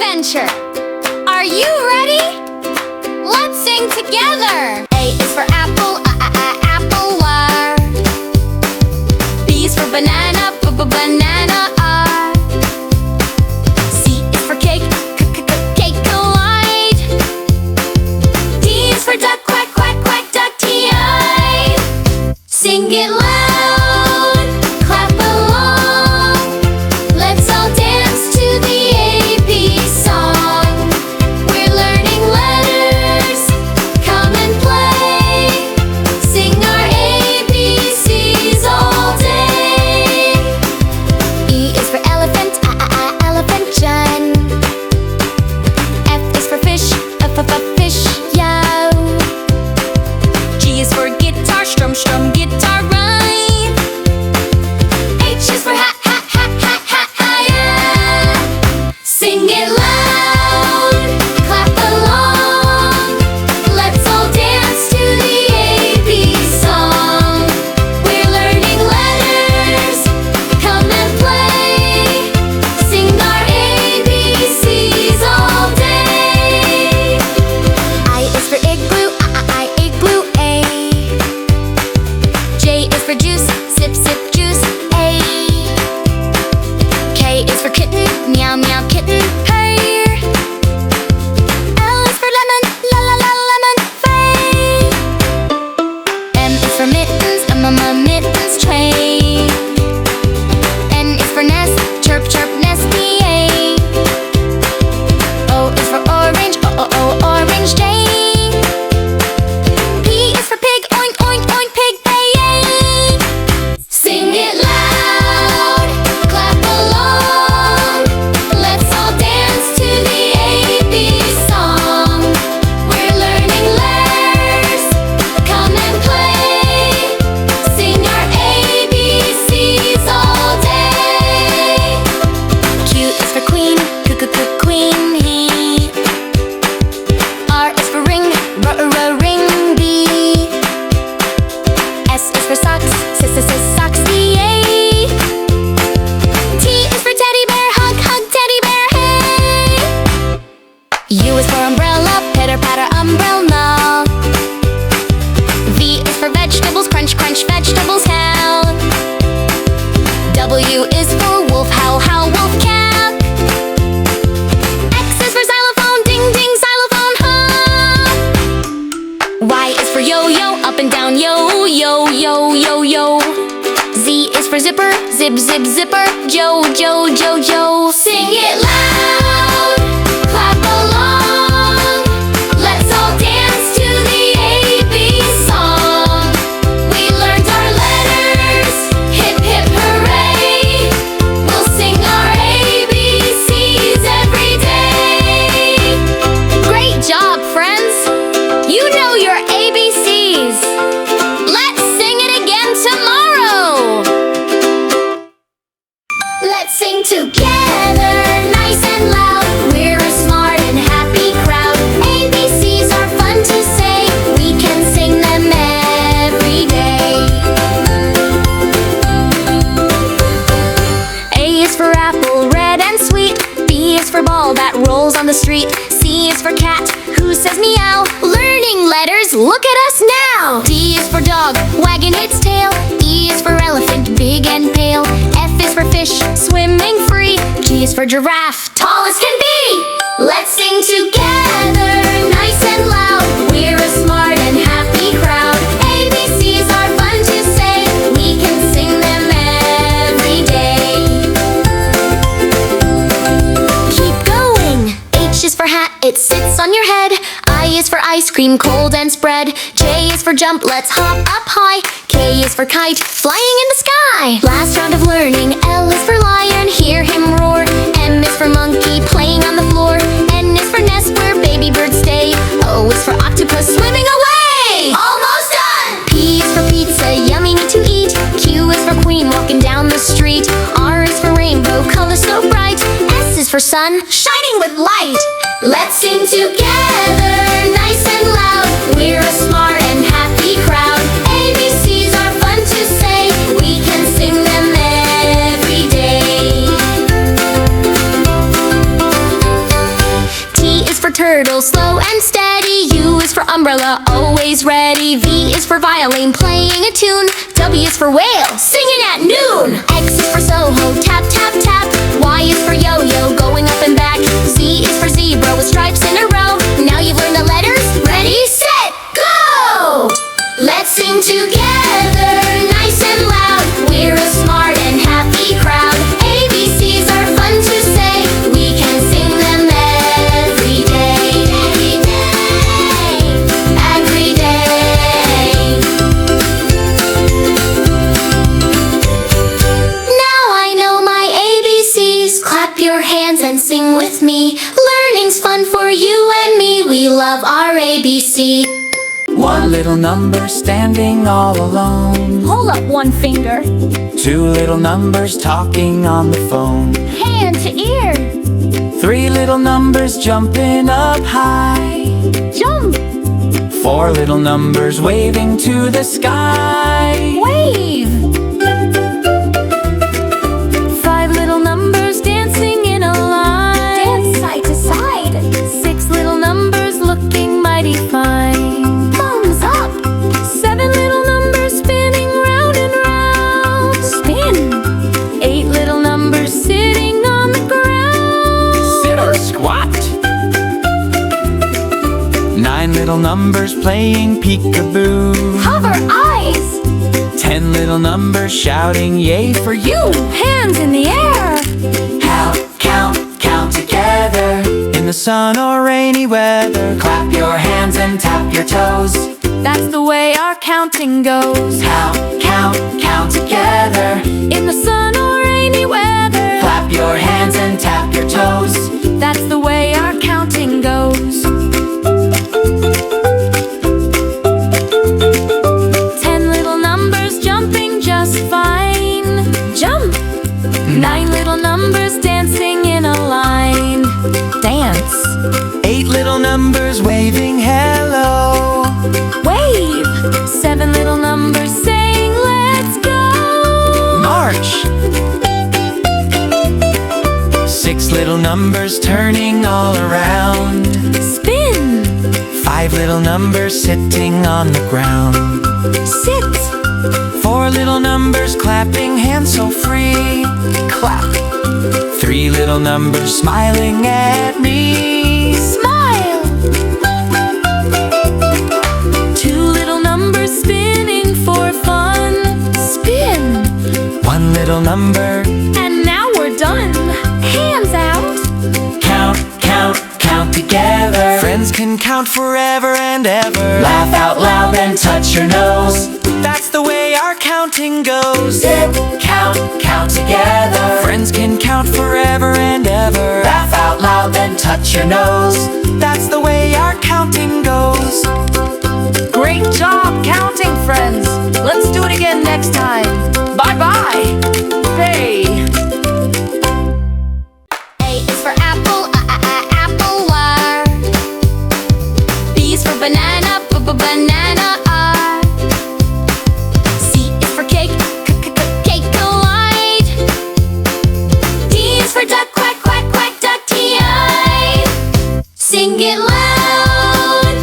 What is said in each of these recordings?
adventure. Are you ready? Let's sing together. A is for apple, apple, B is for banana, banana, C is for cake, cake, light. D is for duck, quack, quack, quack, duck, T-I. Sing it loud, clap along. Let's all dance to the AP song. We're learning letters, come and play. Sing our ABCs all day. E is for elephant, elephant, John. F is for fish, fish, yo. G is for guitar, strum, guitar, rhyme. H is for hat, yeah. Sing it loud, clap along. Let's all dance to the AP song. We're learning letters, come and play. Sing our ABCs all day. I is for igloo, igloo, A. J is for juice, sip, juice, A. K is for kitten, meow, meow, kitten, purr. L is for lemon, lemon, fay. M is for mittens, mittens, tray. N is for nest, chirp, nesty, A. O is for orange, orange, J. P is for pig, oink, pig, pay. Sing it loud, clap along. Let's all dance to the AP song. We're learning letters, come and play. Sing our ABCs all day. Q is for queen, queen, he. R is for ring, ring, B. S is for socks, socks, D-A. T is for teddy bear, hug, teddy bear, hey. U is for umbrella, pitter, patter, umbrella. V is for vegetables, crunch, vegetables, cow. W is for wolf, howl, wolf, cap. X is for xylophone, ding, xylophone, hum. Y is for yo-yo, up and down, yo, yo. Z is for zipper, zipper, jo. Sing it loud, clap along. Let's all dance to the AP song. We learned our letters, hip, hooray. We'll sing our ABCs every day. Great job, friends. You know your ABCs. Let's sing it again tomorrow. Let's sing together, nice and loud. We're a smart and happy crowd. ABCs are fun to say. We can sing them every day. A is for apple, red and sweet. B is for ball that rolls on the street. C is for cat, who says meow. Learning letters, look at us now. D is for dog, wagging its tail. E is for elephant, big and pale. F is for fish, swimming free. G is for giraffe, tall as can be. Let's sing together, nice and loud. We're a smart and happy crowd. ABCs are fun to say. We can sing them every day. Keep going. H is for hat, it sits on your head. I is for ice cream, cold and spread. J is for jump, let's hop up high. K is for kite, flying in the sky. Last round of learning. L is for lion, hear him roar. M is for monkey, playing on the floor. N is for nest, where baby birds stay. O is for octopus, swimming away. Almost done! P is for pizza, yummy to eat. Q is for queen, walking down the street. R is for rainbow, color so bright. S is for sun, shining with light. Let's sing together, nice and loud. We're a smart and happy crowd. ABCs are fun to say. We can sing them every day. turtle, slow and steady. U is for umbrella, always ready. V is for violin, playing a tune. W is for whale, singing at noon. X is for Soho, tap, tap, tap. Y is for yo-yo, going up and back. Z is for zebra, with stripes in a row. Now you've learned the letters. Ready, set, go! Let's sing together, nice and loud. We're a smart and happy crowd. ABCs are fun to say. We can sing them every day. Every day. Every day. Now I know my ABCs. Clap your hands and sing with me. Learning's fun for you and me. We love our ABC. One little number standing all alone. Hold up one finger. Two little numbers talking on the phone. Hand to ear. Three little numbers jumping up high. Jump. Four little numbers waving to the sky. Wave. Five little numbers dancing in a line. Dance side to side. Six little numbers looking mighty fine. Thumbs up. Seven little numbers spinning round and round. Spin. Eight little numbers sitting on the ground. Sit or squat. Nine little numbers playing peekaboo. Cover eyes. 10 little numbers shouting yay for you. Hands in the air. Count together. In the sun or rainy weather. Clap your hands and tap your toes. That's the way our counting goes. Count together. In the sun or rainy weather. Clap your hands and tap your toes. That's the way our counting goes. 10 little numbers jumping just fine. Jump. 9 little numbers dancing in a line. Dance. 8 little numbers waving hello. Wave. 7 little numbers saying let's go. March. 6 little numbers turning all around. Spin. 5 little numbers sitting on the ground. Sit. 4 little numbers clapping hands so free. Clap. 3 little numbers smiling at me. Smile. 2 little numbers spinning for fun. Spin. 1 little number. And now we're done. Hands out. Count together. Friends can count forever and ever. Laugh out loud then touch your nose. That's the way our counting goes. Count together. Friends can count forever and ever. Laugh out loud then touch your nose. That's the way our counting goes. Great job counting, friends. Let's do it again next time. Bye-bye. Hey. A is for apple, apple, war. B is for banana, banana, R. C is for cake, cake, collide. D is for duck, quack, quack, quack, duck, T-I. Sing it loud.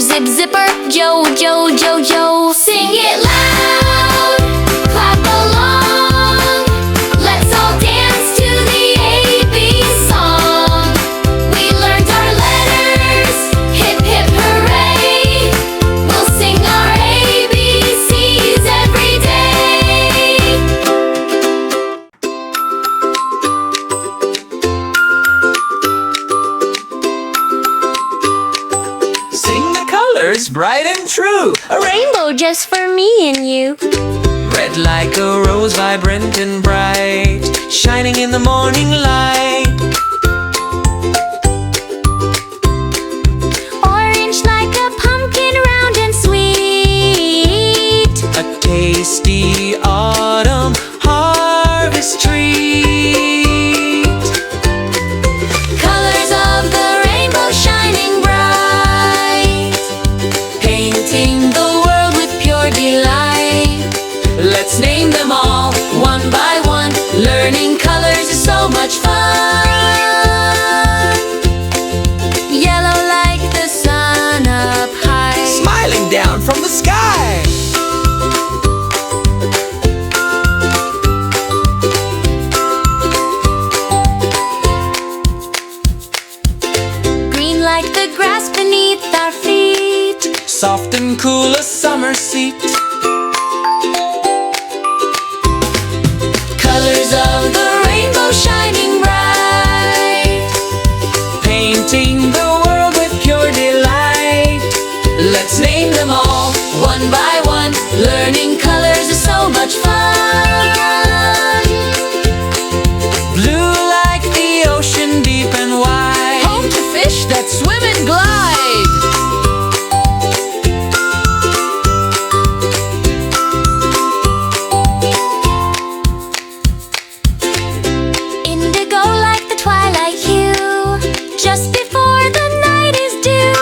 zip, zipper, Jo, Jo, Jo, Jo. Sing it loud, clap along. Let's all dance to the AB song. We learned our letters, hip, hip, hooray. We'll sing our ABCs every day. Sing the colors bright and true. A rainbow just for me and you. Red like a rose, vibrant and bright, shining in the morning light. Orange like a pumpkin, round and sweet. A tasty autumn harvest treat. Colors of the rainbow shining bright, Painting the world with pure delight. Let's name them all one by one. learning colors is so much fun. Yellow like the sun up high, Smiling down from the sky. green like the grass beneath our feet. Soft and cool, a summer seat. Colors of the rainbow shining bright, Painting the world with pure delight. let's name them all one by one. Learning colors is so much fun. Blue like the ocean, deep and wide, Home to fish that swim and glide. Indigo like the twilight hue, just before the night is due.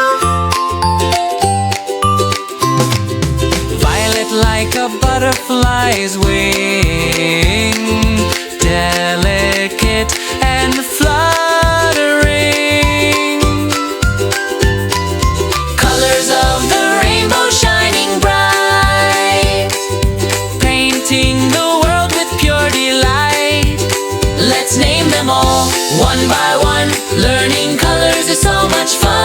Violet like a butterfly's wing, delicate and fluttering. Colors of the rainbow shining bright, Painting the world with pure delight. let's name them all one by one. Learning colors is so much fun.